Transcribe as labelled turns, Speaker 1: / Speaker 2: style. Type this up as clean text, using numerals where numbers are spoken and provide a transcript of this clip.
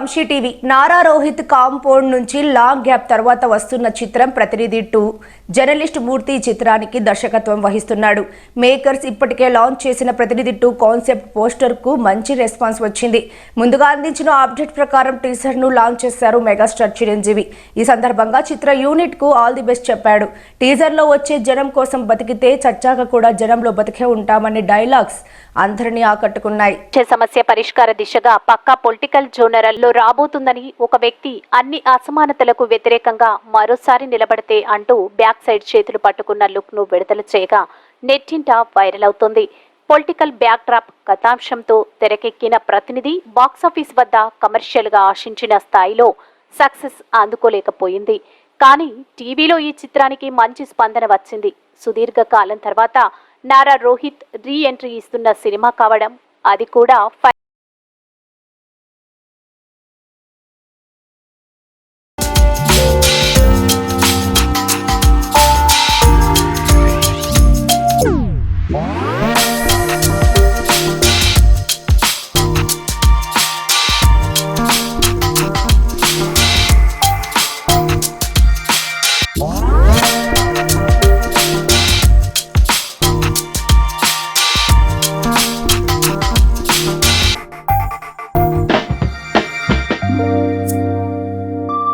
Speaker 1: Vamsi TV. Nara Rohit compound నుంచి long gap తర్వాత వస్తున్న చిత్రం ప్రతినిధి 2. జర్నలిస్ట్ మూర్తి చిత్రానికి దర్శకత్వం వహిస్తున్నాడు. మేకర్స్ ఇప్పటికే లాంచ్ చేసిన ప్రతినిధి 2 కాన్సెప్ట్ పోస్టర్ కు మంచి రెస్పాన్స్ వచ్చింది. ముందుగా అందించిన అప్డేట్ ప్రకారం టీజర్ ను లాంచ్ చేశారు మెగాస్టార్ చిరంజీవి. ఈ సందర్భంగా చిత్ర యూనిట్ కు ఆల్ ది బెస్ట్ చెప్పాడు. టీజర్ లో వచ్చే జనం కోసం బతికితే చచ్చాక కూడా జనంలో బతికే ఉంటామనే డైలాగ్స్ అందరినీ ఆకట్టుకున్నాయి.
Speaker 2: సమస్య పరిష్కార దిశగా పక్కా పొలిటికల్ జోనరల్లో రాబోతుందని ఒక వ్యక్తి అన్ని అసమానతలకు వ్యతిరేకంగా మరోసారి నిలబడితే అంటూ బ్యాక్ సైడ్ చేతులు పట్టుకున్న లుక్ ను విడుదల చేయగా నెట్టింట వైరల్ అవుతోంది. పొలిటికల్ బ్యాక్ డ్రాప్ కథాంశంతో తెరకెక్కిన ప్రతినిధి బాక్సాఫీస్ వద్ద కమర్షియల్ గా ఆశించిన స్థాయిలో సక్సెస్ అందుకోలేకపోయింది. కానీ టీవీలో ఈ చిత్రానికి మంచి స్పందన వచ్చింది. సుదీర్ఘ కాలం తర్వాత నారా రోహిత్ రీ ఎంట్రీ ఇస్తున్న సినిమా కావడం, అది కూడా
Speaker 3: Wow.